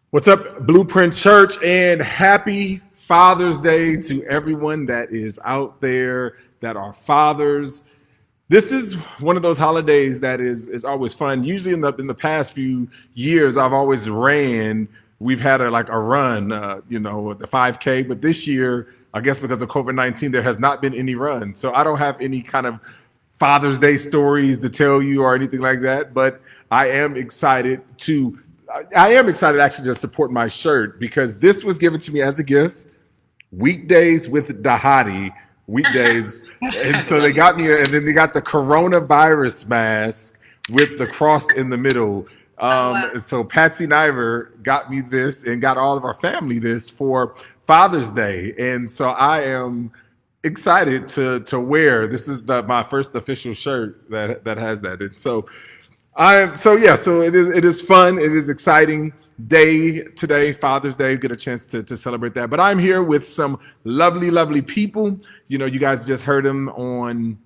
What's up, Blueprint Church, and happy Father's Day to everyone that is out there that are fathers. This is one of those holidays that is always fun. Usually in the past few years, I've always ran. We've had a run, the 5K. But this year, I guess because of COVID-19, there has not been any run. So I don't have any kind of Father's Day stories to tell you or anything like that. But I am excited to. I am excited actually to support my shirt because this was given to me as a gift. Weekdays with Dahadi weekdays. And so they got me, and then they got the coronavirus mask with the cross in the middle. Oh, wow. So Patsy Niver got me this and got all of our family this for Father's Day. And so I am excited to wear. This is my first official shirt that has that. And so it is fun. It is exciting day today, Father's Day. Get a chance to celebrate that. But I'm here with some lovely, lovely people. You know, you guys just heard them on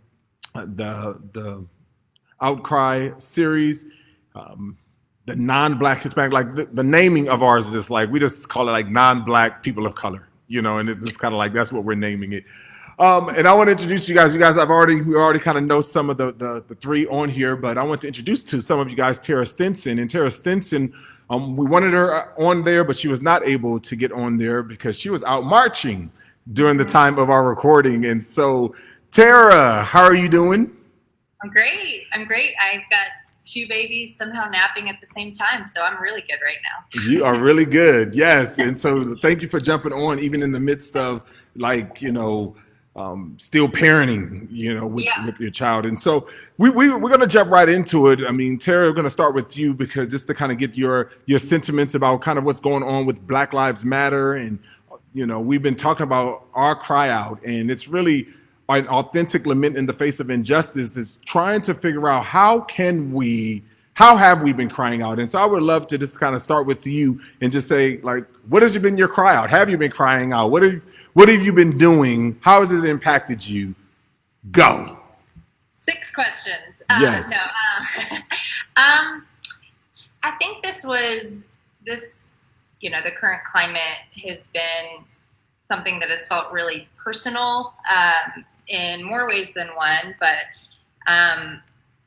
the Outcry series. The non-black Hispanic, like the naming of ours is just like we just call it like non-black people of color, and it's just kind of like that's what we're naming it. And I want to introduce you guys. You guys, we already kind of know some of the three on here, but I want to introduce to some of you guys Tara Stinson. And Tara Stinson, we wanted her on there, but she was not able to get on there because she was out marching during the time of our recording. And so, Tara, how are you doing? I'm great. I've got two babies somehow napping at the same time, so I'm really good right now. You are really good, yes. And so, thank you for jumping on, even in the midst of still parenting, with your child. And so we're going to jump right into it. I mean, Tara, we're going to start with you because just to kind of get your sentiments about kind of what's going on with Black Lives Matter. And, we've been talking about our cry out, and it's really an authentic lament in the face of injustice is trying to figure out how have we been crying out? And so I would love to just kind of start with you and just say, like, what has been your cry out? Have you been crying out? What have you been doing? How has it impacted you? Go. 6 questions. Yes. No. I think the current climate has been something that has felt really personal in more ways than one, but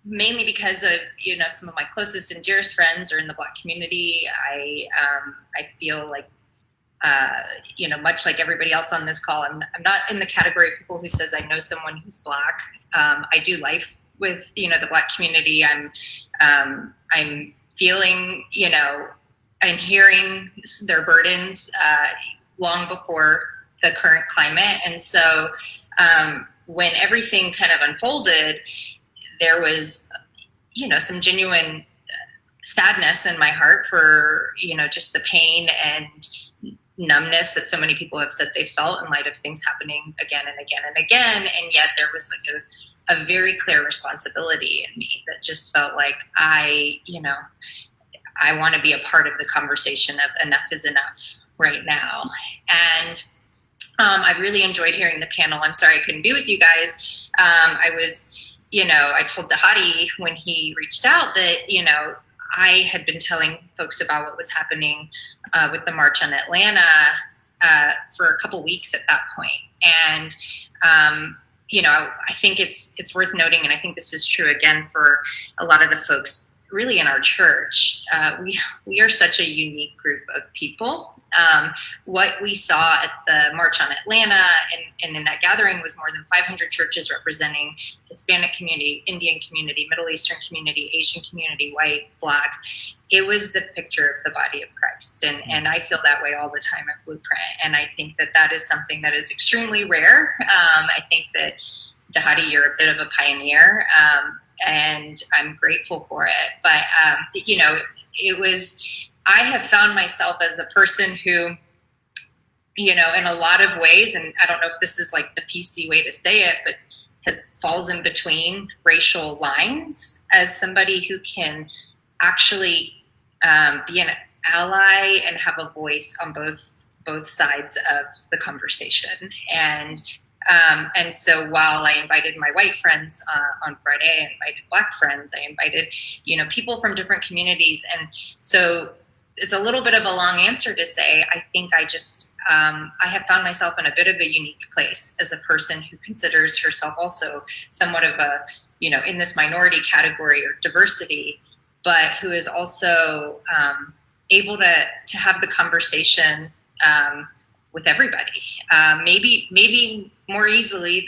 mainly because of some of my closest and dearest friends are in the Black community. I feel like much like everybody else on this call, I'm not in the category of people who says I know someone who's Black. I do life with the Black community. I'm feeling and hearing their burdens long before the current climate, and so when everything kind of unfolded, there was some genuine sadness in my heart for just the pain and numbness that so many people have said they felt in light of things happening again and again and again. And yet there was like a very clear responsibility in me that just felt like I want to be a part of the conversation of enough is enough right now. And I really enjoyed hearing the panel. I'm sorry I couldn't be with you guys. I told Dahadi when he reached out that, I had been telling folks about what was happening with the March on Atlanta for a couple weeks at that point. And, I think it's worth noting, and I think this is true again for a lot of the folks really in our church. We are such a unique group of people. What we saw at the March on Atlanta and in that gathering was more than 500 churches representing Hispanic community, Indian community, Middle Eastern community, Asian community, white, Black. It was the picture of the body of Christ. And I feel that way all the time at Blueprint. And I think that is something that is extremely rare. I think that, Dahadi, you're a bit of a pioneer, and I'm grateful for it. But, I have found myself as a person who, in a lot of ways, and I don't know if this is like the PC way to say it, but falls in between racial lines as somebody who can actually be an ally and have a voice on both sides of the conversation. And so while I invited my white friends on Friday, I invited Black friends, I invited, people from different communities. And so it's a little bit of a long answer to say, I think I have found myself in a bit of a unique place as a person who considers herself also somewhat of a, in this minority category or diversity, but who is also able to have the conversation with everybody, maybe more easily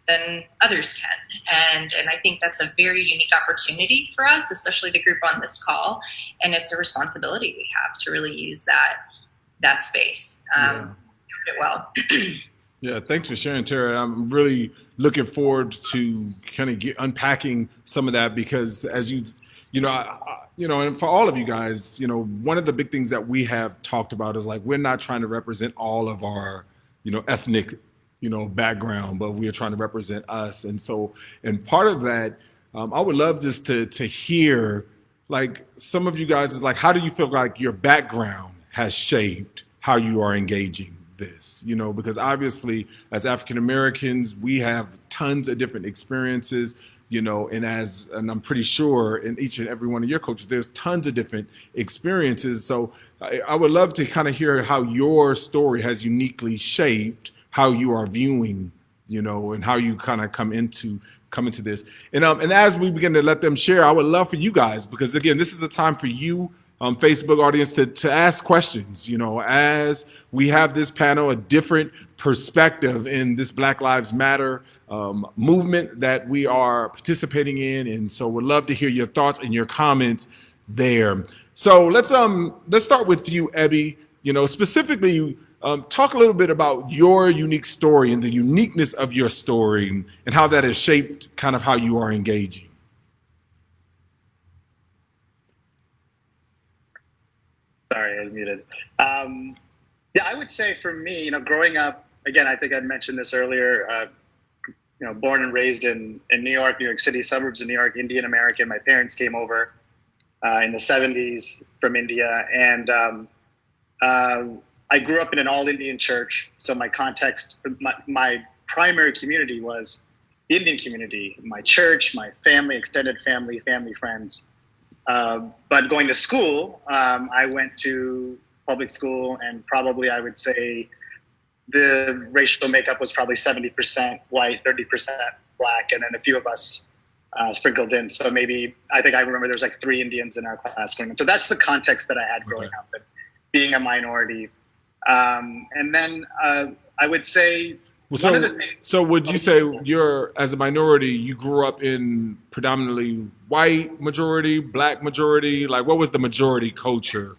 than others can. And I think that's a very unique opportunity for us, especially the group on this call. And it's a responsibility we have to really use that space. Do it well. Yeah, thanks for sharing, Tara. I'm really looking forward to kind of unpacking some of that, because as and for all of you guys, one of the big things that we have talked about is like, we're not trying to represent all of our, ethnic, background, but we are trying to represent us. And part of that, I would love just to hear, like, some of you guys is like, how do you feel like your background has shaped how you are engaging this? Because obviously as African Americans, we have tons of different experiences, and I'm pretty sure in each and every one of your coaches, there's tons of different experiences. So I would love to kind of hear how your story has uniquely shaped how you are viewing, and how you kind of come into this. And as we begin to let them share, I would love for you guys, because again, this is a time for you, Facebook audience, to ask questions, as we have this panel, a different perspective in this Black Lives Matter movement that we are participating in. And so we'd love to hear your thoughts and your comments there. So let's start with you, Ebby. Specifically, talk a little bit about your unique story and the uniqueness of your story and how that has shaped kind of how you are engaging. Sorry, I was muted. Yeah, I would say for me, growing up, again, I think I mentioned this earlier, born and raised in New York City, suburbs of New York, Indian American. My parents came over in the 70s from India. And I grew up in an all-Indian church. So my context, my primary community was the Indian community, my church, my family, extended family, friends. But going to school, I went to public school, and probably I would say the racial makeup was probably 70% white, 30% black, and then a few of us sprinkled in. So maybe, I think I remember there's like 3 Indians in our class growing up. So that's the context that I had growing up, and being a minority. And then I would say, so would you say as a minority, you grew up in predominantly white majority, black majority? Like, what was the majority culture?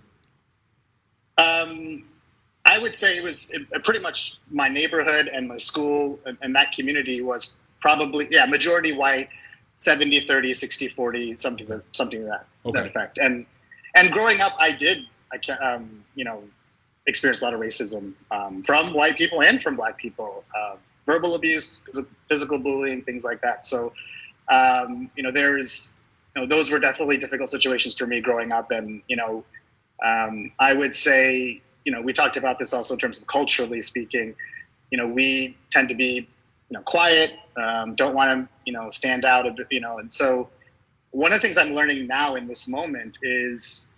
I would say it was pretty much my neighborhood and my school and that community was probably, majority white, 70, 30, 60, 40, something to that effect. And growing up, I experienced a lot of racism from white people and from black people, verbal abuse, physical bullying, things like that. So, those were definitely difficult situations for me growing up. And, I would say, we talked about this also in terms of culturally speaking, we tend to be, quiet, don't want to, stand out, and so one of the things I'm learning now in this moment is,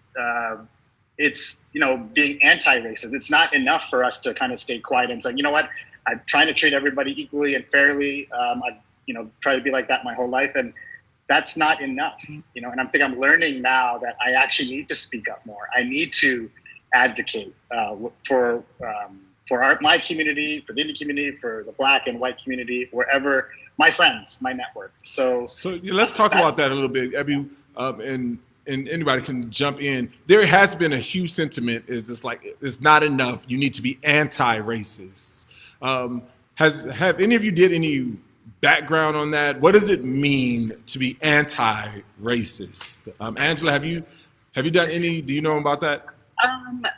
it's, being anti-racist. It's not enough for us to kind of stay quiet and say, you know what, I'm trying to treat everybody equally and fairly. I've, tried to be like that my whole life. And that's not enough, and I think I'm learning now that I actually need to speak up more. I need to advocate for my community, for the Indian community, for the black and white community, wherever, my friends, my network. So let's talk about that a little bit, Ebby, and anybody can jump in. There has been a huge sentiment is just like, it's not enough. You need to be anti-racist. Have any of you did any background on that? What does it mean to be anti-racist? Angela, have you done any? Do you know about that?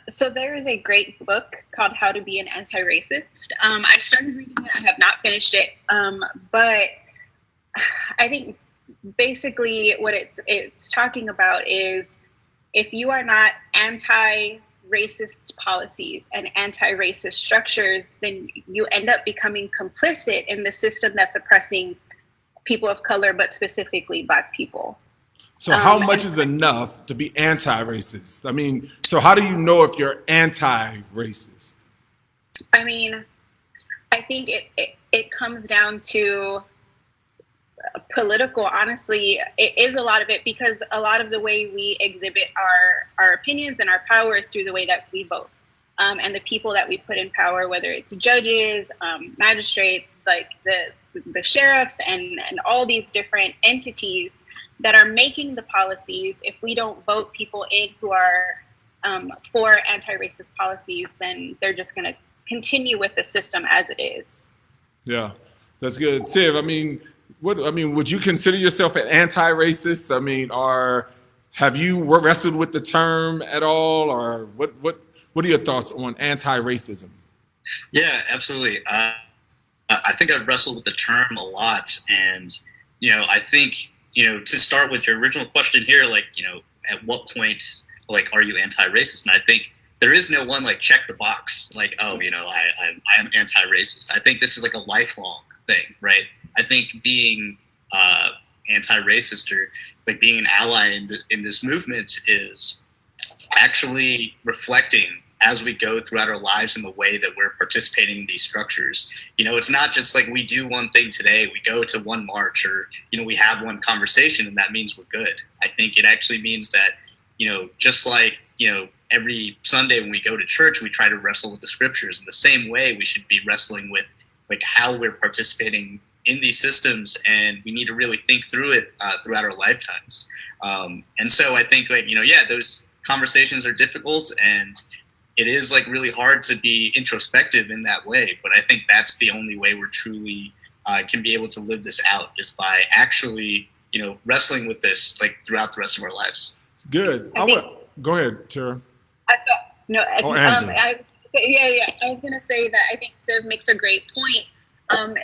So there is a great book called How to Be an Anti-Racist. I started reading it. I have not finished it, but I think basically what it's talking about is, if you are not anti-racist policies and anti-racist structures, then you end up becoming complicit in the system that's oppressing people of color, but specifically Black people. So how much is enough to be anti-racist? I mean, so how do you know if you're anti-racist? I mean, I think it comes down to political. Honestly, it is a lot of it, because a lot of the way we exhibit our opinions and our power is through the way that we vote. And the people that we put in power, whether it's judges, magistrates, like the sheriffs, and all these different entities that are making the policies. If we don't vote people in who are for anti-racist policies, then they're just going to continue with the system as it is. Yeah, that's good. Siv, I mean, would you consider yourself an anti-racist? I mean, or have you wrestled with the term at all, or what are your thoughts on anti-racism? Yeah, absolutely. I think I've wrestled with the term a lot, and I think to start with your original question here, like at what point like are you anti-racist? And I think there is no one like check the box like, oh, I am anti-racist. I think this is like a lifelong thing, right? I think being anti-racist or like being an ally in this movement is actually reflecting as we go throughout our lives in the way that we're participating in these structures. It's not just like we do one thing today, we go to one march, or, we have one conversation and that means we're good. I think it actually means that, just like, every Sunday when we go to church, we try to wrestle with the scriptures. In the same way, we should be wrestling with like how we're participating in these systems, and we need to really think through it throughout our lifetimes. And so I think like, those conversations are difficult, and it is like really hard to be introspective in that way. But I think that's the only way we're truly can be able to live this out, is by actually, wrestling with this like throughout the rest of our lives. Good. Go ahead, Tara. I was going to say that I think Siv makes a great point.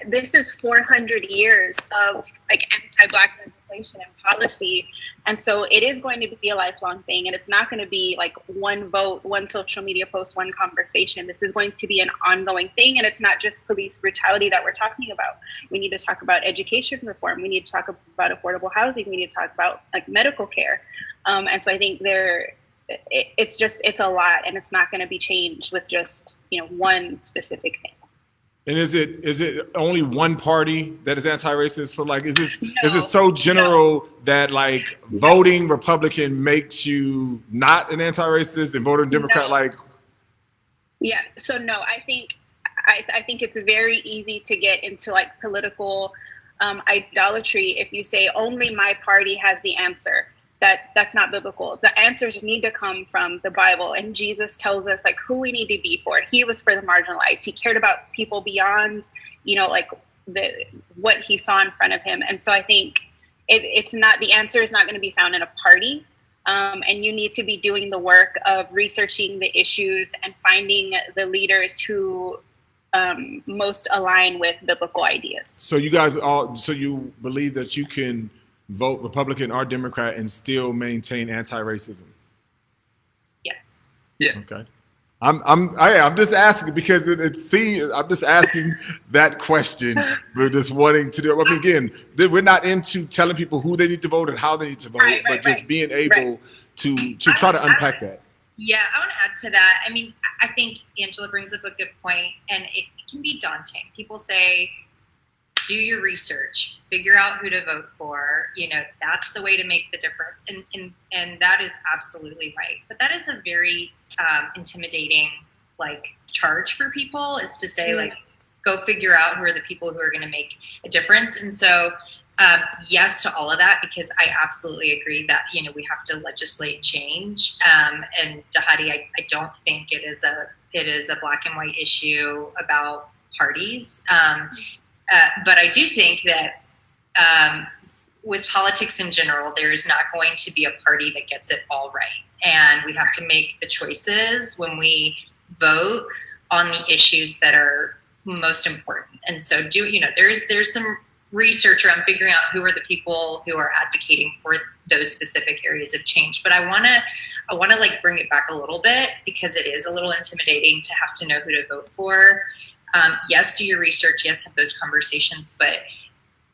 This is 400 years of like anti-Black legislation and policy. And so it is going to be a lifelong thing, and it's not going to be like one vote, one social media post, one conversation. This is going to be an ongoing thing, and it's not just police brutality that we're talking about. We need to talk about education reform. We need to talk about affordable housing. We need to talk about like medical care. And so I think it's a lot, and it's not going to be changed with just one specific thing. And is it only one party that is anti-racist? So like, is it so general that like voting Republican makes you not an anti-racist and voting Democrat? Like, yeah. So no, I think it's very easy to get into like political idolatry if you say only my party has the answer. That's not biblical. The answers need to come from the Bible, and Jesus tells us like who we need to be for. He was for the marginalized. He cared about people beyond, like what he saw in front of him. And so I think it's not, the answer is not going to be found in a party. And you need to be doing the work of researching the issues and finding the leaders who most align with biblical ideas. So you believe that you can vote Republican or Democrat and still maintain anti-racism? Yes. Yeah. Okay. I'm just asking because I'm just asking that question. We're just wanting to do. I mean, again, we're not into telling people who they need to vote and how they need to vote, but just being able to try to unpack that. Yeah, I want to add to that. I mean, I think Angela brings up a good point, and it can be daunting. People say, do your research, figure out who to vote for. That's the way to make the difference. And that is absolutely right. But that is a very intimidating charge for people, is to say go figure out who are the people who are going to make a difference. And so yes to all of that, because I absolutely agree that, we have to legislate change. And Dahadi, I don't think it is a black and white issue about parties. But I do think that with politics in general, there is not going to be a party that gets it all right. And we have to make the choices when we vote on the issues that are most important. And so there's some research around figuring out who are the people who are advocating for those specific areas of change. But I want to bring it back a little bit, because it is a little intimidating to have to know who to vote for. Yes, do your research. Yes, have those conversations. But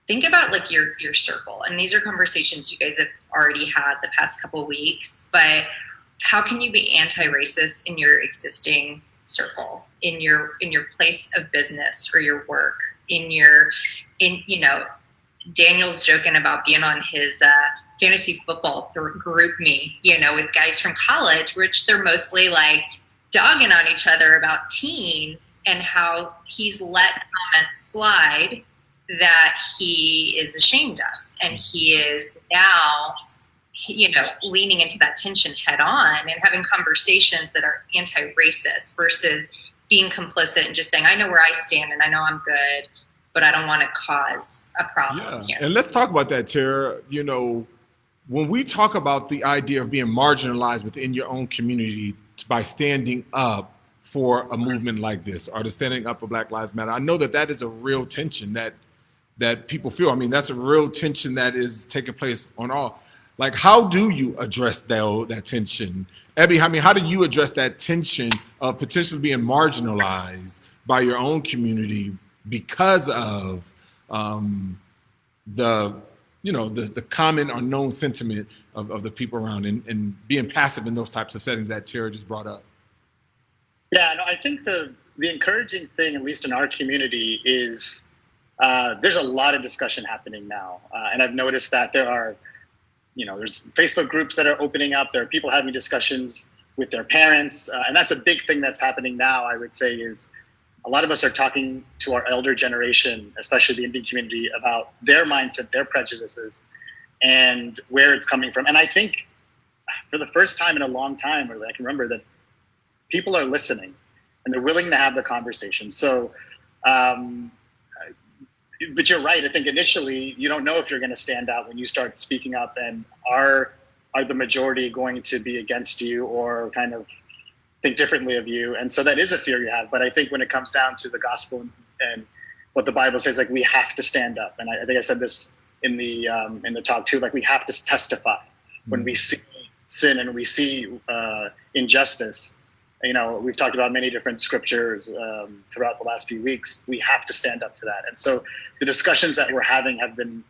think about like your circle. And these are conversations you guys have already had the past couple of weeks, but how can you be anti-racist in your existing circle, in your place of business or your work, in you know, Daniel's joking about being on his fantasy football group me, you know, with guys from college, which they're mostly like dogging on each other about teens, and how he's let comments slide that he is ashamed of. And he is now, you know, leaning into that tension head on and having conversations that are anti-racist versus being complicit and just saying, I know where I stand and I know I'm good, but I don't want to cause a problem here. And let's talk about that, Tara. You know, when we talk about the idea of being marginalized within your own community by standing up for a movement like this, or to standing up for Black Lives Matter, I know that that is a real tension that people feel. I mean, that's a real tension that is taking place on all. Like, how do you address that tension? Abby, I mean, how do you address that tension of potentially being marginalized by your own community because of the common or known sentiment of the people around, and being passive in those types of settings that Tara just brought up? Yeah, no, I think the encouraging thing, at least in our community, is there's a lot of discussion happening now. And I've noticed that there's Facebook groups that are opening up. There are people having discussions with their parents. And that's a big thing that's happening now, I would say, is a lot of us are talking to our elder generation, especially the Indian community, about their mindset, their prejudices, and where it's coming from. And I think for the first time in a long time, really, I can remember that people are listening and they're willing to have the conversation. So, but you're right. I think initially you don't know if you're going to stand out when you start speaking up, and are the majority going to be against you or kind of think differently of you. And so that is a fear you have. But I think when it comes down to the gospel and what the Bible says, like, we have to stand up. And I think I said this in the talk too, like, we have to testify when we see sin and we see injustice. You know, we've talked about many different scriptures throughout the last few weeks. We have to stand up to that. And so the discussions that we're having have been,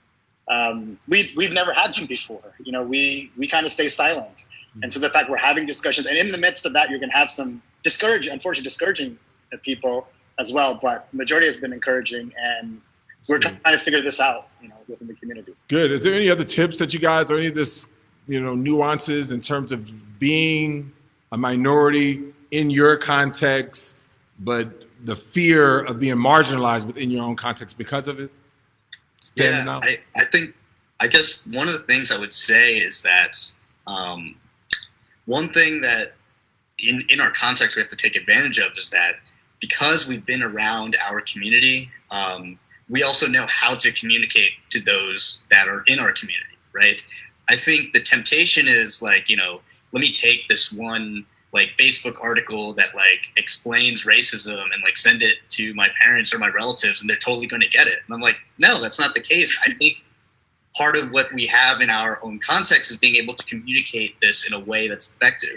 we've never had them before. You know, we kind of stay silent. And so the fact we're having discussions, and in the midst of that, you're going to have some unfortunately discouraging people as well. But the majority has been encouraging, and we're trying to figure this out, you know, within the community. Good. Is there any other tips that you guys, or any of this, you know, nuances in terms of being a minority in your context, but the fear of being marginalized within your own context because of it? Standing out? I guess one of the things I would say is that one thing that in our context we have to take advantage of is that because we've been around our community, we also know how to communicate to those that are in our community, right? I think the temptation is like, you know, let me take this one like Facebook article that like explains racism and like send it to my parents or my relatives and they're totally going to get it. And I'm like, no, that's not the case. I think part of what we have in our own context is being able to communicate this in a way that's effective.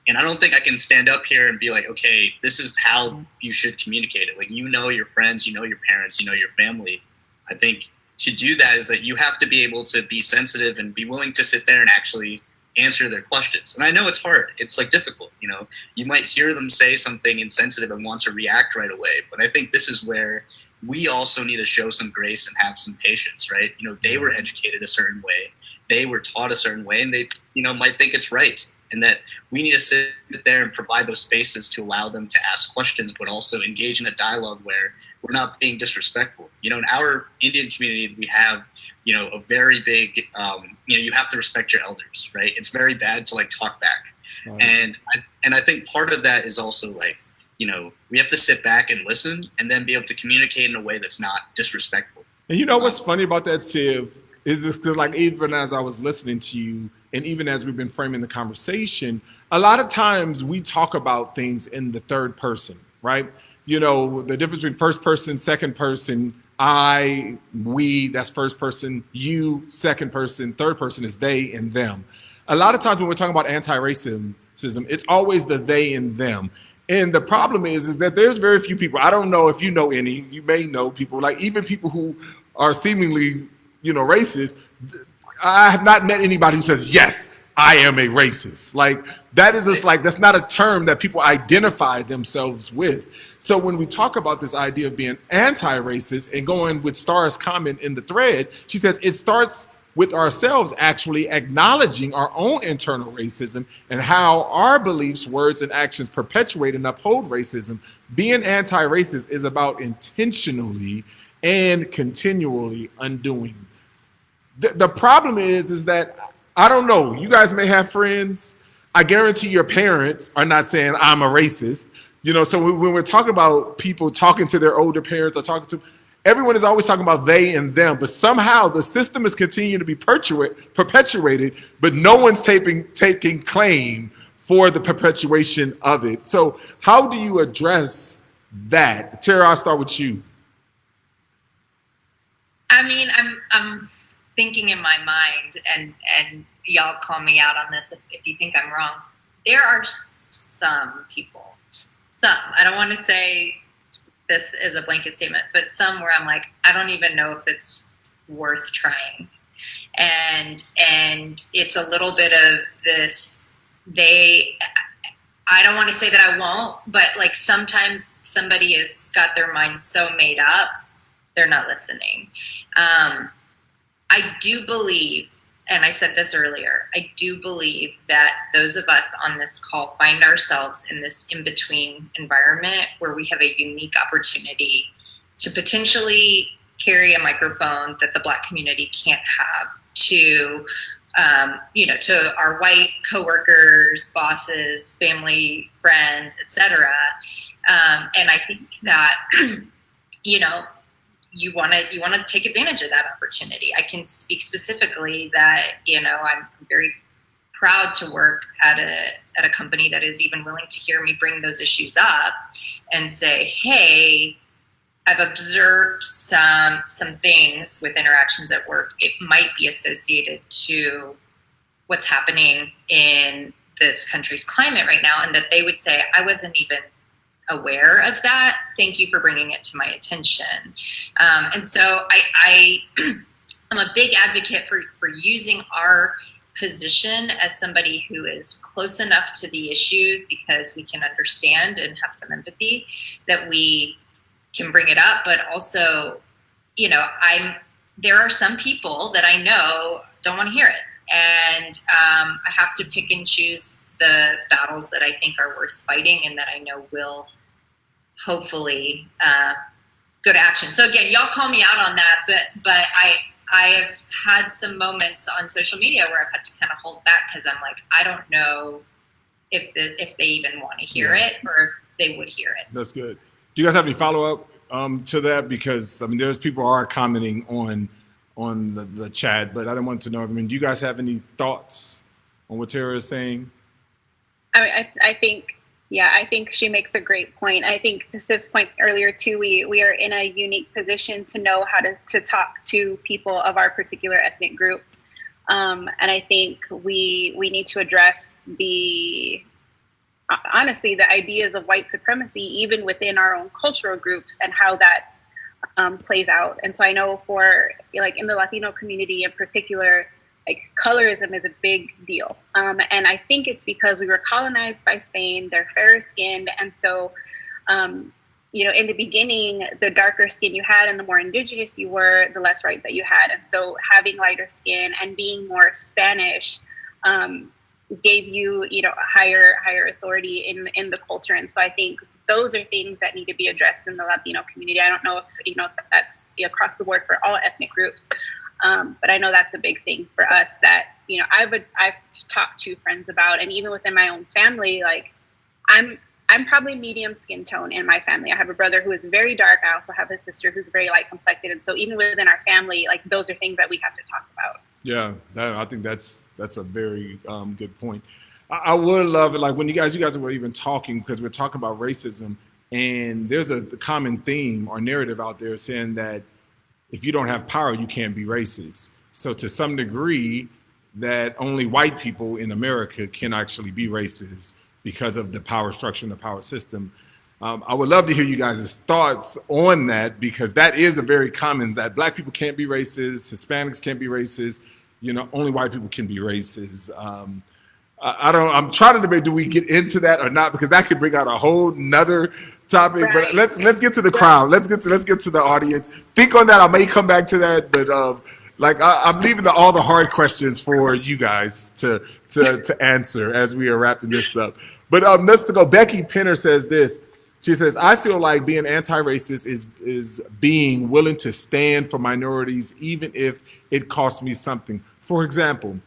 And I don't think I can stand up here and be like, okay, this is how you should communicate it. Like, you know, your friends, you know, your parents, you know, your family. I think to do that is that you have to be able to be sensitive and be willing to sit there and actually answer their questions. And I know it's hard. It's like difficult, you know, you might hear them say something insensitive and want to react right away. But I think this is where we also need to show some grace and have some patience, right? You know, they were educated a certain way, they were taught a certain way, and they, you know, might think it's right. And that we need to sit there and provide those spaces to allow them to ask questions, but also engage in a dialogue where we're not being disrespectful. You know, in our Indian community, we have, you know, a very big, you know, you have to respect your elders, right? It's very bad to like talk back. Right. And I think part of that is also like, you know, we have to sit back and listen and then be able to communicate in a way that's not disrespectful. And you know what's funny about that, Siv, is this, because like even as I was listening to you, and even as we've been framing the conversation, a lot of times we talk about things in the third person, right? You know, the difference between first person, second person, I, we, that's first person, you, second person, third person is they and them. A lot of times when we're talking about anti-racism, it's always the they and them. And the problem is that there's very few people, I don't know if you know any, you may know people, like even people who are seemingly, racist, I have not met anybody who says, yes, I am a racist. Like, that is just like, that's not a term that people identify themselves with. So when we talk about this idea of being anti-racist and going with Star's comment in the thread, she says it starts with ourselves actually acknowledging our own internal racism and how our beliefs, words, and actions perpetuate and uphold racism. Being anti-racist is about intentionally and continually undoing. The problem is that, I don't know, you guys may have friends. I guarantee your parents are not saying I'm a racist. So when we're talking about people talking to their older parents or talking to, everyone is always talking about they and them, but somehow the system is continuing to be perpetuated, but no one's taking claim for the perpetuation of it. So how do you address that? Tara, I'll start with you. I mean, I'm thinking in my mind, and y'all call me out on this if you think I'm wrong. There are some people, I don't want to say this is a blanket statement, but some where I'm like, I don't even know if it's worth trying. And it's a little bit of this, I don't want to say that I won't, but like sometimes somebody has got their mind so made up, they're not listening. I do believe, and I said this earlier, I do believe that those of us on this call find ourselves in this in-between environment where we have a unique opportunity to potentially carry a microphone that the Black community can't have to, to our white coworkers, bosses, family, friends, etc. And I think that, you want to take advantage of that opportunity. I can speak specifically that, I'm very proud to work at a company that is even willing to hear me bring those issues up and say, hey, I've observed some things with interactions at work. It might be associated to what's happening in this country's climate right now. And that they would say, I wasn't even aware of that. Thank you for bringing it to my attention. And so I'm a big advocate for using our position as somebody who is close enough to the issues because we can understand and have some empathy that we can bring it up. But also, there are some people that I know don't want to hear it. And I have to pick and choose the battles that I think are worth fighting and that I know will hopefully go to action. So again, y'all call me out on that, but I have had some moments on social media where I've had to kind of hold back because I'm like, I don't know if they even want to hear it or if they would hear it. That's good. Do you guys have any follow-up to that? Because there's people who are commenting on the chat, but I don't want to know. Do you guys have any thoughts on what Tara is saying? I think she makes a great point. I think to Siv's point earlier too, we are in a unique position to know how to talk to people of our particular ethnic group. And I think we need to address honestly, the ideas of white supremacy, even within our own cultural groups and how that plays out. And so I know for in the Latino community in particular, colorism is a big deal. And I think it's because we were colonized by Spain, they're fairer skinned. And so, in the beginning, the darker skin you had and the more indigenous you were, the less rights that you had. And so having lighter skin and being more Spanish gave you, higher authority in the culture. And so I think those are things that need to be addressed in the Latino community. I don't know if, that's across the board for all ethnic groups. But I know that's a big thing for us that, I've talked to friends about, and even within my own family, I'm probably medium skin tone in my family. I have a brother who is very dark. I also have a sister who's very light complected. And so even within our family, those are things that we have to talk about. Yeah, I think that's a very good point. I would love it, when you guys were even talking, because we're talking about racism, and there's a common theme or narrative out there saying that if you don't have power, you can't be racist. So to some degree, that only white people in America can actually be racist because of the power structure and the power system. I would love to hear you guys' thoughts on that, because that is a very common, that Black people can't be racist, Hispanics can't be racist, only white people can be racist. I'm trying to debate, do we get into that or not? Because that could bring out a whole nother topic. Right. But let's get to the crowd. Let's get to the audience. Think on that. I may come back to that, but I'm leaving all the hard questions for you guys to answer as we are wrapping this up. But let's go. Becky Penner says this. She says, I feel like being anti-racist is being willing to stand for minorities, even if it costs me something. For example,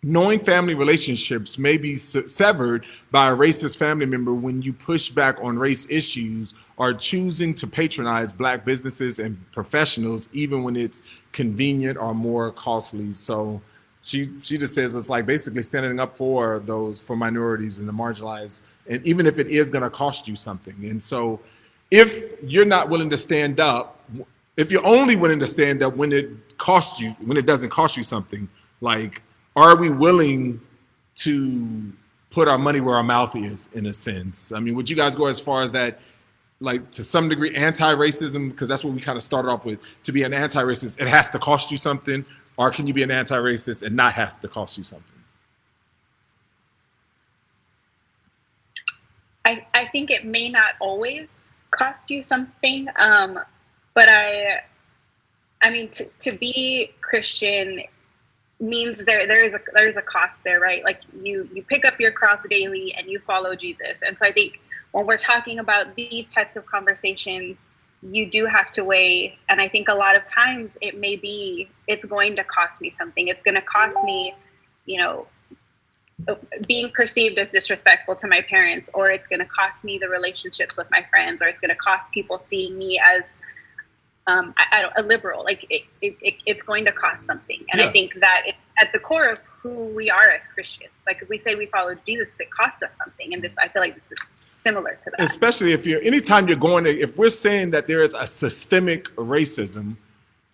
knowing family relationships may be severed by a racist family member when you push back on race issues, or choosing to patronize Black businesses and professionals, even when it's convenient or more costly. So she just says it's like basically standing up for minorities and the marginalized, and even if it is going to cost you something. And so if you're not willing to stand up, if you're only willing to stand up when it doesn't cost you something, like, are we willing to put our money where our mouth is, in a sense? I mean, would you guys go as far as that, like, to some degree, anti-racism, because that's what we kind of started off with, to be an anti-racist, it has to cost you something, or can you be an anti-racist and not have to cost you something? I think it may not always cost you something, but I mean, to be Christian means there is a cost there, right? Like you pick up your cross daily and you follow Jesus. And so I think when we're talking about these types of conversations, you do have to weigh. And I think a lot of times it's going to cost me something. It's going to cost me, being perceived as disrespectful to my parents, or it's going to cost me the relationships with my friends, or it's going to cost people seeing me as a liberal. Like it's going to cost something. And yeah. I think that at the core of who we are as Christians, like if we say we follow Jesus, it costs us something. And I feel like this is similar to that. Especially if we're saying that there is a systemic racism,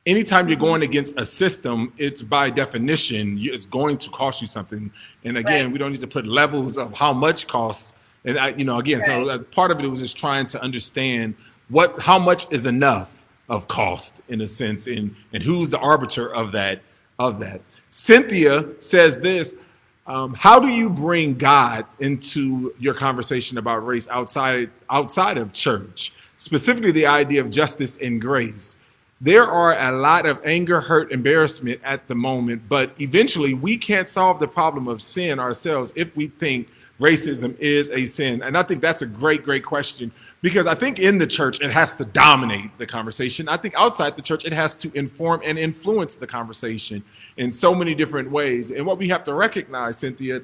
anytime you're going against a system, it's by definition, it's going to cost you something. And again, right. We don't need to put levels of how much costs. And so part of it was just trying to understand how much is enough of cost, in a sense, and who's the arbiter of that. Cynthia says this: how do you bring God into your conversation about race outside of church, specifically the idea of justice and grace? There are a lot of anger, hurt, embarrassment at the moment, but eventually we can't solve the problem of sin ourselves if we think racism is a sin. And I think that's a great, great question, because I think in the church, it has to dominate the conversation. I think outside the church, it has to inform and influence the conversation in so many different ways. And what we have to recognize, Cynthia,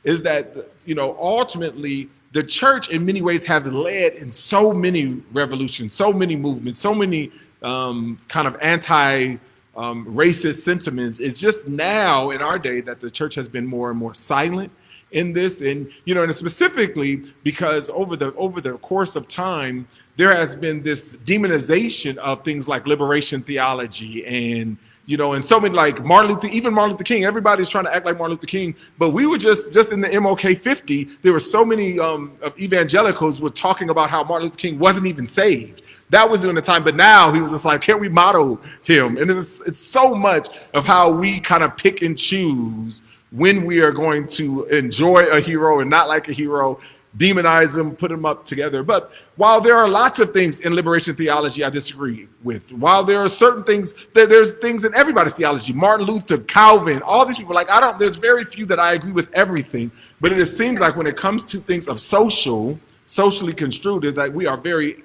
is that ultimately the church in many ways have led in so many revolutions, so many movements, so many kind of anti-racist sentiments. It's just now in our day that the church has been more and more silent in this, and and specifically because over the course of time, there has been this demonization of things like liberation theology, and and so many, like Martin Luther King. Everybody's trying to act like Martin Luther King, but we were just in the MLK 50. There were so many of evangelicals were talking about how Martin Luther King wasn't even saved. That was during the time, but now he was just like, can't we model him? And it's so much of how we kind of pick and choose when we are going to enjoy a hero and not like a hero, demonize him, put him up together. But while there are lots of things in liberation theology I disagree with, while there are certain things, there's things in everybody's theology, Martin Luther, Calvin, all these people, there's very few that I agree with everything, but it seems like when it comes to things of socially construed, is that we are very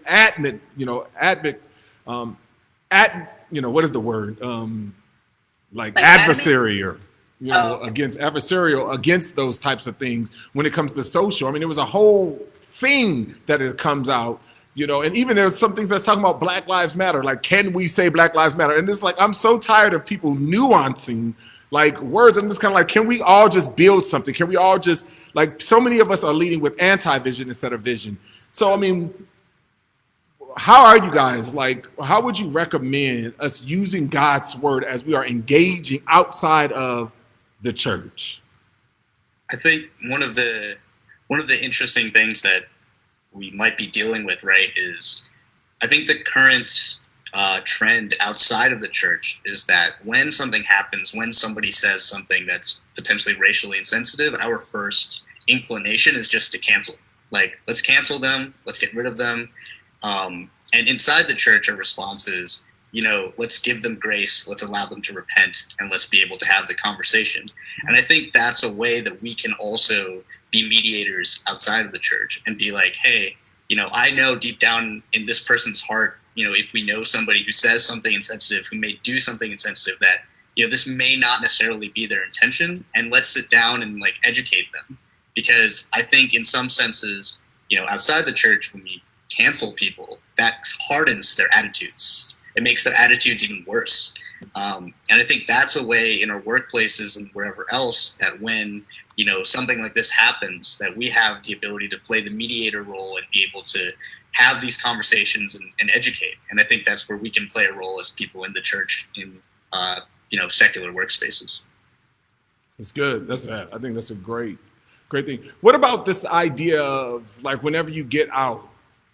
what is the word? Adversarial. Adversarial against those types of things when it comes to social. I mean, there was a whole thing that it comes out, and even there's some things that's talking about Black Lives Matter. Like, can we say Black Lives Matter? And it's like, I'm so tired of people nuancing like words. I'm just kind of like, can we all just build something? Can we all just, like, so many of us are leading with anti-vision instead of vision. So, I mean, how are you guys, how would you recommend us using God's word as we are engaging outside of the church? I think one of the interesting things that we might be dealing with, right, is I think the current trend outside of the church is that when something happens, when somebody says something that's potentially racially insensitive, our first inclination is just to cancel. Like, let's cancel them, let's get rid of them. And inside the church, our response is, let's give them grace, let's allow them to repent, and let's be able to have the conversation. And I think that's a way that we can also be mediators outside of the church and be like, hey, I know deep down in this person's heart, if we know somebody who says something insensitive, who may do something insensitive, that, this may not necessarily be their intention, and let's sit down and like educate them. Because I think in some senses, outside the church, when we cancel people, that hardens their attitudes. It makes their attitudes even worse. And I think that's a way in our workplaces and wherever else that when, something like this happens, that we have the ability to play the mediator role and be able to have these conversations and educate. And I think that's where we can play a role as people in the church in, secular workspaces. That's good. I think that's a great thing. What about this idea of like whenever you get out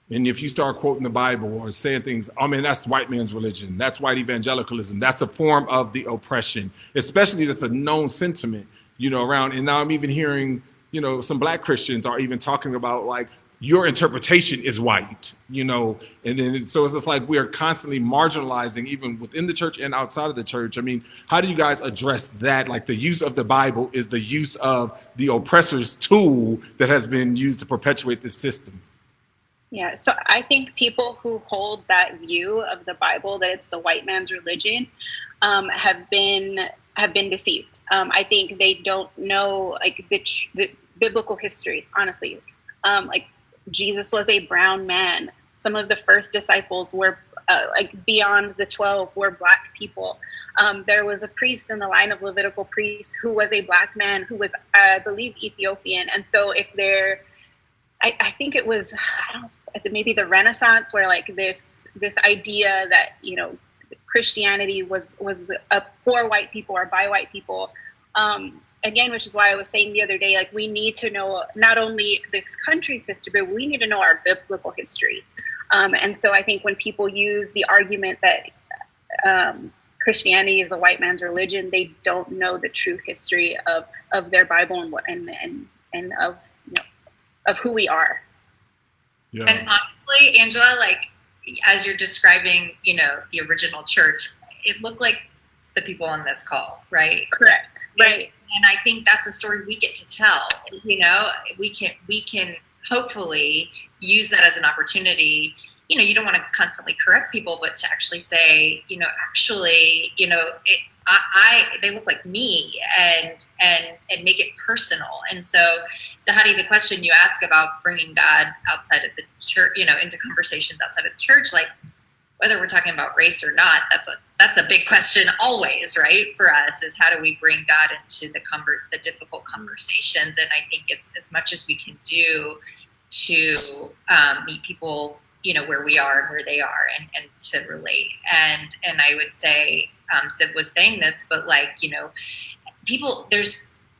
and if you start quoting the Bible or saying things, that's white man's religion, that's white evangelicalism, that's a form of the oppression, especially that's a known sentiment, around. And now I'm even hearing, some black Christians are even talking about like your interpretation is white, and then so it's just like we are constantly marginalizing even within the church and outside of the church. I mean, how do you guys address that? Like the use of the Bible is the use of the oppressor's tool that has been used to perpetuate this system. Yeah, so I think people who hold that view of the Bible, that it's the white man's religion, have been deceived. I think they don't know like the biblical history, honestly. Like Jesus was a brown man. Some of the first disciples were beyond the 12 were black people. There was a priest in the line of Levitical priests who was a black man who was, I believe, Ethiopian. And so if I think it was, maybe the Renaissance, where like this idea that Christianity was for white people or by white people. Again, which is why I was saying the other day, like we need to know not only this country's history, but we need to know our biblical history. And so I think when people use the argument that Christianity is a white man's religion, they don't know the true history of their Bible and of who we are. Yeah. And honestly, Angela, like as you're describing, the original church, it looked like the people on this call, right? Correct. Right. And I think that's a story we get to tell. We can hopefully use that as an opportunity. You don't want to constantly correct people, but to actually say, they look like me, and make it personal. And so, Dahadi, the question you ask about bringing God outside of the church, into conversations outside of the church, like whether we're talking about race or not, that's a big question always, right? For us, is how do we bring God into the difficult conversations? And I think it's as much as we can do to meet people, where we are and where they are, and to relate. And I would say, Siv was saying this, but people,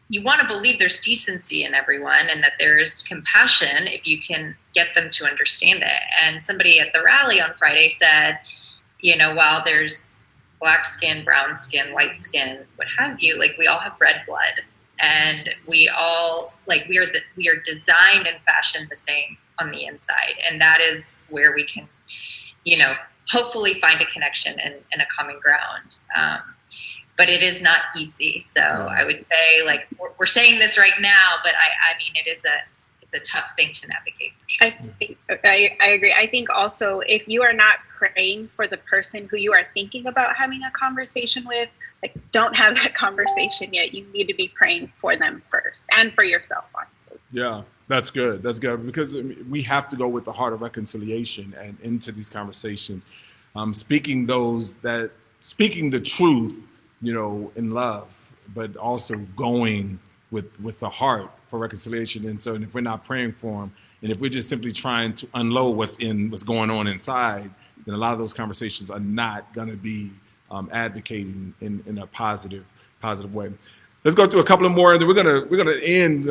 you want to believe there's decency in everyone and that there's compassion if you can get them to understand it. And somebody at the rally on Friday said, while there's black skin, brown skin, white skin, what have you, like we all have red blood, and we all we are designed and fashioned the same on the inside. And that is where we can, hopefully find a connection and a common ground. But it is not easy. So I would say we're saying this right now, but I mean, it's a tough thing to navigate. For sure. I agree. I think also if you are not praying for the person who you are thinking about having a conversation with, don't have that conversation yet. You need to be praying for them first and for yourself, honestly. Yeah. That's good. That's good, because we have to go with the heart of reconciliation and into these conversations, speaking the truth, in love, but also going with the heart for reconciliation. And so, and if we're not praying for them, and if we're just simply trying to unload what's going on inside, then a lot of those conversations are not going to be advocating in a positive way. Let's go through a couple of more, and then we're gonna end.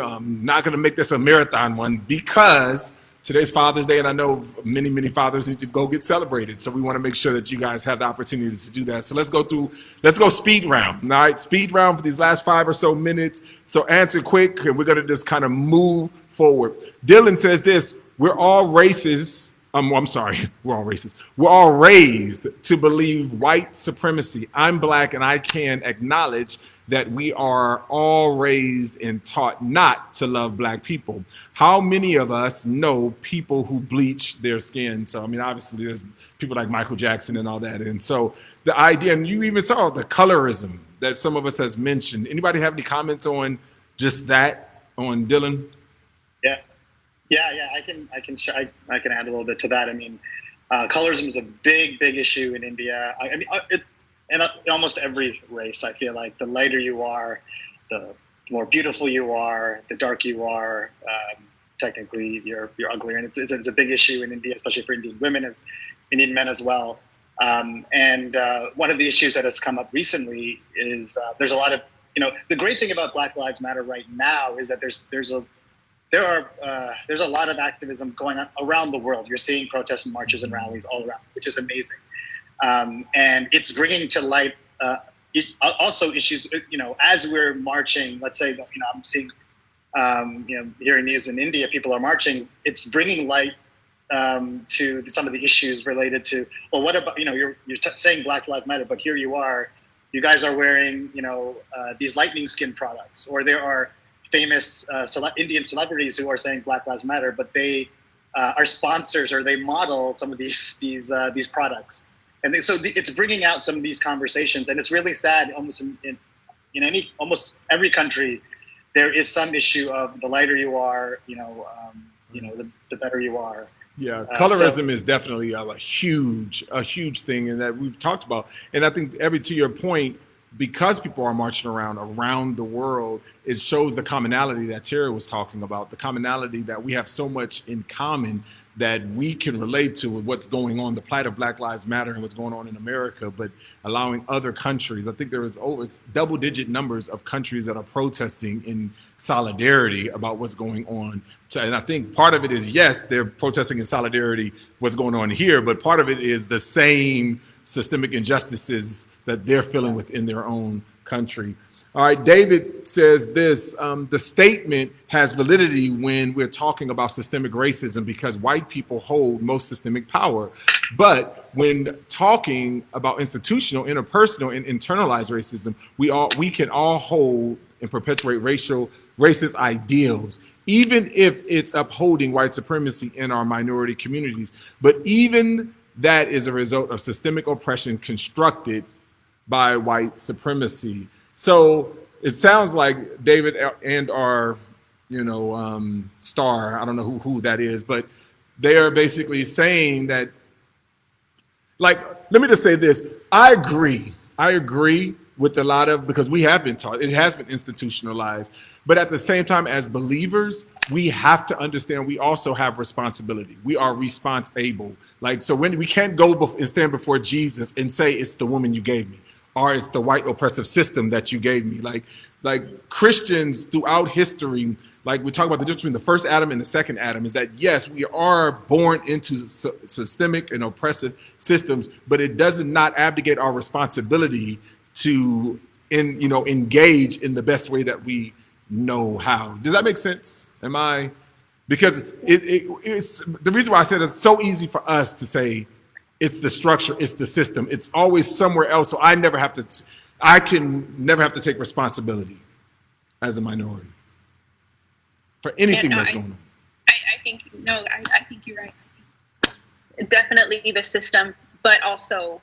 Not gonna make this a marathon one, because today's Father's Day, and I know many, many fathers need to go get celebrated. So we want to make sure that you guys have the opportunity to do that. So let's go speed round. All right, speed round for these last 5 or so minutes. So answer quick, and we're going to just kind of move forward. Dylan says this: we're all racist. I'm sorry, we're all racist. We're all raised to believe white supremacy. I'm black, and I can acknowledge that we are all raised and taught not to love black people. How many of us know people who bleach their skin? So, I mean, obviously there's people like Michael Jackson and all that. And so the idea, and you even saw the colorism that some of us has mentioned. Anybody have any comments on just that, on Dylan? Yeah. I can add a little bit to that. I mean, colorism is a big issue in India. In almost every race, I feel like the lighter you are, the more beautiful you are, the darker you are, technically you're uglier. And it's a big issue in India, especially for Indian women, as Indian men as well. And one of the issues that has come up recently is there's a lot of, the great thing about Black Lives Matter right now is that there's a lot of activism going on around the world. You're seeing protests and marches and rallies all around, which is amazing. And it's bringing to light also issues, as we're marching, let's say, I'm seeing, hearing news in India, people are marching, it's bringing light to some of the issues related to, well, what about, you're saying Black Lives Matter, but here you guys are wearing, these lightning skin products, or there are famous Indian celebrities who are saying Black Lives Matter, but they are sponsors or they model some of these products. And so it's bringing out some of these conversations, and it's really sad. Almost in almost every country, there is some issue of the lighter you are, the better you are. Yeah, colorism is definitely a huge thing, and that we've talked about. And I think to your point, because people are marching around the world, it shows the commonality that Terry was talking about, the commonality that we have so much in common that we can relate to with what's going on, the plight of Black Lives Matter and what's going on in America, but allowing other countries. I think there is over double-digit numbers of countries that are protesting in solidarity about what's going on. And I think part of it is, yes, they're protesting in solidarity what's going on here, but part of it is the same systemic injustices that they're feeling within their own country. All right, David says this: the statement has validity when we're talking about systemic racism because white people hold most systemic power. But when talking about institutional, interpersonal, and internalized racism, we can all hold and perpetuate racist ideals, even if it's upholding white supremacy in our minority communities. But even that is a result of systemic oppression constructed by white supremacy. So it sounds like David and our, star, I don't know who that is, but they are basically saying that, like, let me just say this. I agree with a lot of, because we have been taught, it has been institutionalized. But at the same time, as believers, we have to understand we also have responsibility. We are responsible. Like, so when we can't go and stand before Jesus and say it's the woman you gave me, or it's the white oppressive system that you gave me. Like Christians throughout history, like we talk about the difference between the first Adam and the second Adam, is that yes, we are born into systemic and oppressive systems, but it does not abdicate our responsibility to engage in the best way that we know how. Does that make sense? Because it's the reason why I said it's so easy for us to say it's the structure, it's the system, it's always somewhere else. So I can never have to take responsibility as a minority for anything that's going on. I think you're right. Definitely the system, but also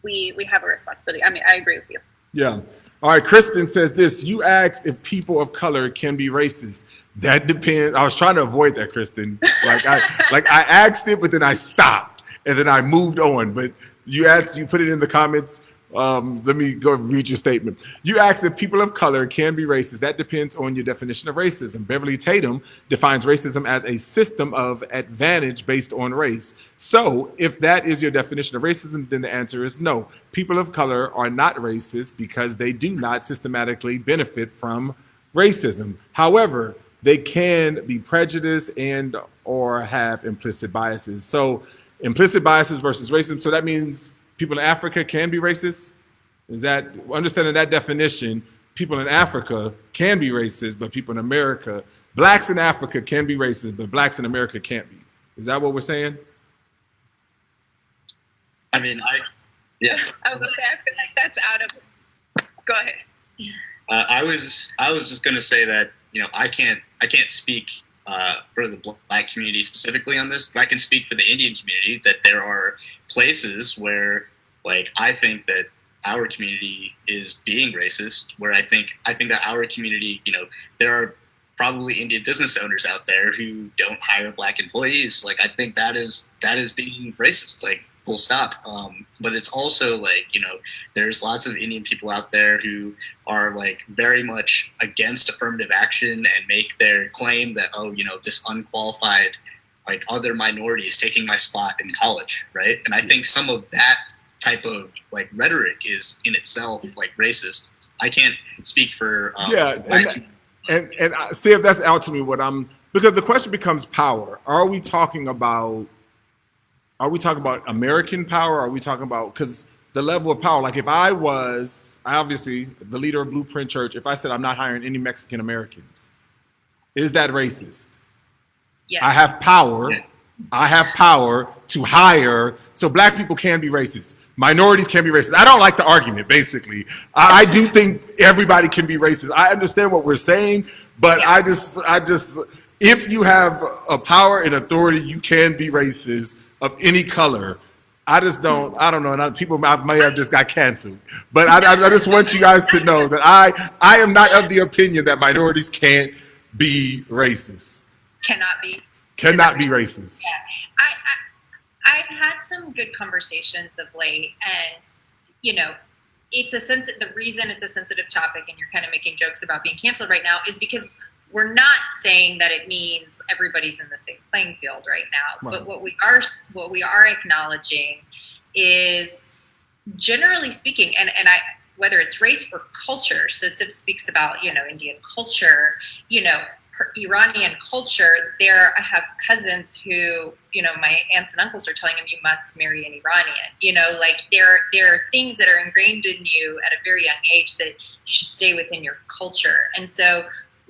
we have a responsibility. I mean, I agree with you. Yeah. All right, Kristen says this: you asked if people of color can be racist. That depends. I was trying to avoid that, Kristen. I asked it, but then I stopped and then I moved on. But you put it in the comments. Let me go read your statement. You asked if people of color can be racist. That depends on your definition of racism. Beverly Tatum defines racism as a system of advantage based on race. So if that is your definition of racism, then the answer is no. People of color are not racist because they do not systematically benefit from racism. However, they can be prejudiced and or have implicit biases. So implicit biases versus racism. So that means people in Africa can be racist. Is that understanding that definition? People in Africa can be racist, but people in America, blacks in Africa can be racist, but blacks in America can't be. Is that what we're saying? I mean, yes. I was gonna say, I feel like that's out of. Go ahead. I was just gonna say that, you know, I can't speak for the Black community specifically on this, but I can speak for the Indian community that there are places where, like, I think that our community is being racist, where I think that our community, you know, there are probably Indian business owners out there who don't hire Black employees. Like, I think that is being racist, like, full stop. But it's also like, you know, there's lots of Indian people out there who are like very much against affirmative action and make their claim that, oh, you know, this unqualified, like, other minorities taking my spot in college, right? And I think some of that type of like rhetoric is in itself like racist. I can't speak for and see if that's out to me what I'm, because the question becomes power. Are we talking about American power? Are we talking about, because the level of power, like if I obviously the leader of Blueprint Church, if I said I'm not hiring any Mexican Americans, is that racist? Yes. I have power. Yeah. I have power to hire, so Black people can be racist. Minorities can be racist. I don't like the argument, basically. I do think everybody can be racist. I understand what we're saying, but I just, if you have a power and authority, you can be racist of any color. I don't know. And people may have just got canceled, but I just want you guys to know that I am not of the opinion that minorities can't be racist. Cannot be racist. Yeah. I've had some good conversations of late, and you know, the reason it's a sensitive topic, and you're kind of making jokes about being canceled right now, is because we're not saying that it means everybody's in the same playing field right now. Right. But what we are acknowledging is, generally speaking, and I, whether it's race or culture. So Siv speaks about, you know, Indian culture, you know, Iranian culture. I have cousins who, you know, my aunts and uncles are telling them you must marry an Iranian. You know, like there are things that are ingrained in you at a very young age that you should stay within your culture. And so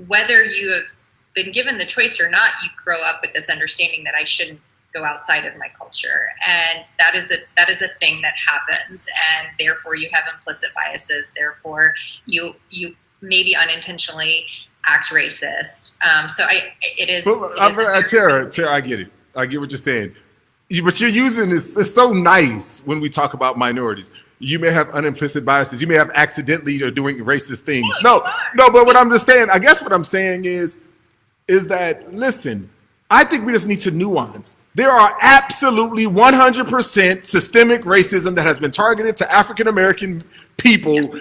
whether you have been given the choice or not, you grow up with this understanding that I shouldn't go outside of my culture, and that is a thing that happens, and therefore you have implicit biases. Therefore, you maybe unintentionally act racist. Tara, I get it. I get what you're saying. But you're using this, it's so nice when we talk about minorities. You may have unimplicit biases. You may have accidentally or doing racist things. No, but what I'm just saying, I guess what I'm saying is that, listen, I think we just need to nuance. There are absolutely 100% systemic racism that has been targeted to African-American people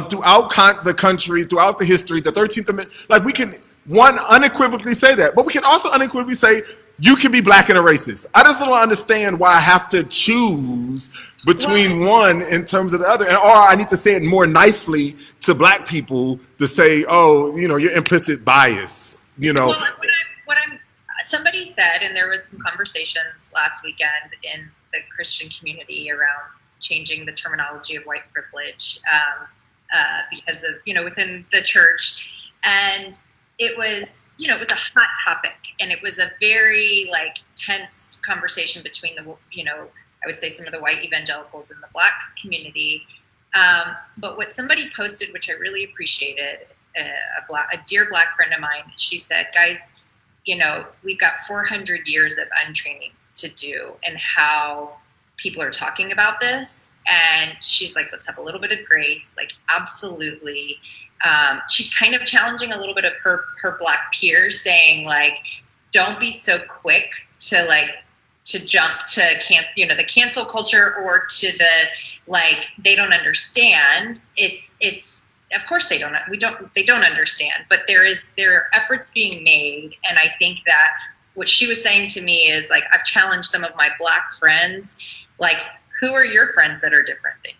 throughout the country, throughout the history, the 13th Amendment. Like, we can, unequivocally say that, but we can also unequivocally say you can be Black and a racist. I just don't understand why I have to choose between one in terms of the other. Or I need to say it more nicely to Black people to say, oh, you know, your implicit bias, you know. Well, somebody said, and there was some conversations last weekend in the Christian community around changing the terminology of white privilege because of, you know, within the church. And it was, you know, it was a hot topic, and it was a very like tense conversation between the, you know, I would say some of the white evangelicals and the Black community. But what somebody posted, which I really appreciated, a dear Black friend of mine, she said, guys, you know, we've got 400 years of untraining to do and how people are talking about this. And she's like, let's have a little bit of grace. Like, absolutely. She's kind of challenging a little bit of her Black peers, saying like, don't be so quick to jump to the cancel culture, or to the, like, they don't understand. It's of course they don't understand, but there are efforts being made. And I think that what she was saying to me is like, I've challenged some of my Black friends, like, who are your friends that are different than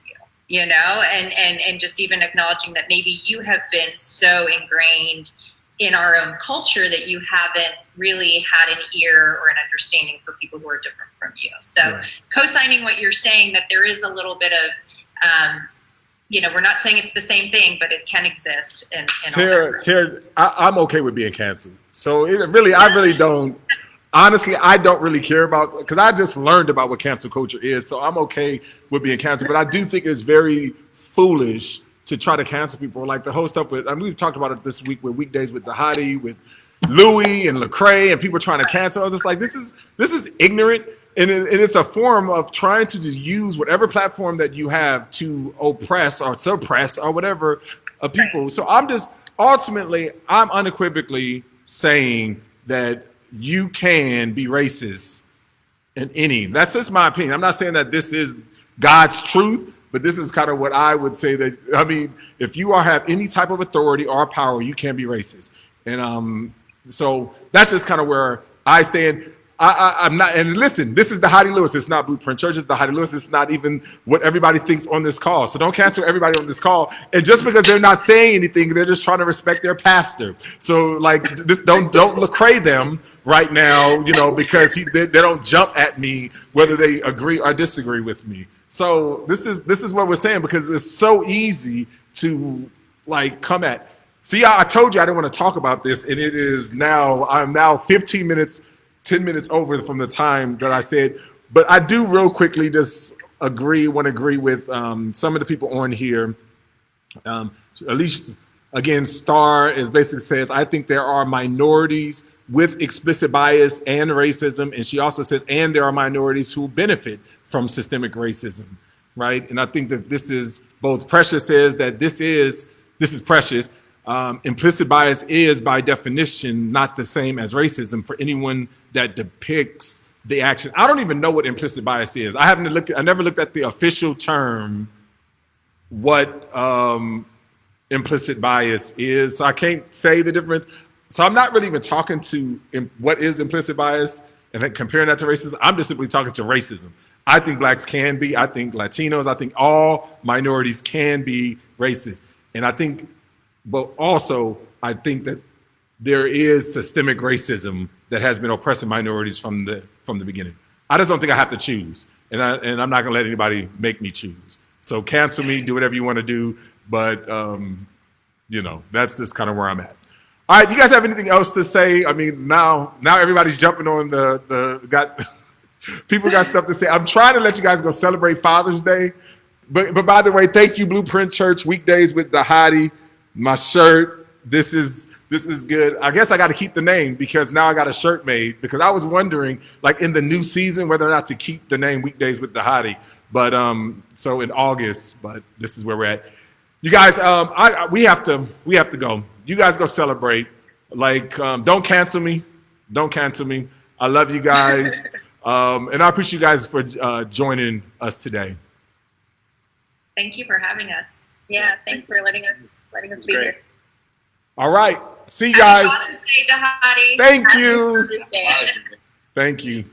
you know, and just even acknowledging that maybe you have been so ingrained in our own culture that you haven't really had an ear or an understanding for people who are different from you. So co-signing what you're saying, that there is a little bit of, we're not saying it's the same thing, but it can exist. And Tara, I'm okay with being canceled. So I really don't. Honestly, I don't really care about, because I just learned about what cancel culture is. So I'm okay with being canceled. But I do think it's very foolish to try to cancel people. Like the whole stuff with, and we've talked about it this week with Weekdays with the Hottie, with Louis and Lecrae, and people trying to cancel. I was just like, this is ignorant. And it's a form of trying to just use whatever platform that you have to oppress or suppress or whatever of people. So I'm unequivocally saying that you can be racist in any. That's just my opinion. I'm not saying that this is God's truth, but this is kind of what I would say that, I mean, if you have any type of authority or power, you can be racist. And so that's just kind of where I stand. I'm not, and listen, this is the Hottie Lewis. It's not Blueprint Church. It's the Hottie Lewis. It's not even what everybody thinks on this call. So don't cancel everybody on this call. And just because they're not saying anything, they're just trying to respect their pastor. So like, this, don't Lecrae them right now, because they don't jump at me whether they agree or disagree with me. So this is what we're saying, because it's so easy to like come at. See, I told you I didn't want to talk about this, and it is now, I'm now 10 minutes over from the time that I said. But I do real quickly just agree with some of the people on here. At least, again, Star is basically says, I think there are minorities with explicit bias and racism. And she also says, and there are minorities who benefit from systemic racism, right? And I think that this is, both Precious says that this is Precious. Implicit bias is by definition not the same as racism for anyone that depicts the action. I don't even know what implicit bias is. I never looked at the official term, what implicit bias is. So I can't say the difference. So I'm not really even talking to what is implicit bias and then comparing that to racism. I'm just simply talking to racism. I think blacks can be, I think Latinos, I think all minorities can be racist. And I think, but also I think that there is systemic racism that has been oppressing minorities from the beginning. I just don't think I have to choose. And I'm not gonna let anybody make me choose. So cancel me, do whatever you wanna do, but that's just kind of where I'm at. All right, you guys have anything else to say? I mean, now everybody's jumping on people got stuff to say. I'm trying to let you guys go celebrate Father's Day. But by the way, thank you, Blueprint Church, Weekdays with the Hottie. My shirt, this is good. I guess I got to keep the name because now I got a shirt made, because I was wondering, like in the new season, whether or not to keep the name Weekdays with the Hottie. But so in August, but this is where we're at. You guys, we have to go. You guys go celebrate. Like, don't cancel me. Don't cancel me. I love you guys. And I appreciate you guys for joining us today. Thank you for having us. Yeah, thanks for letting us be here. All right. See you guys. Happy Father's Day, Hottie. Thank you. Thank you.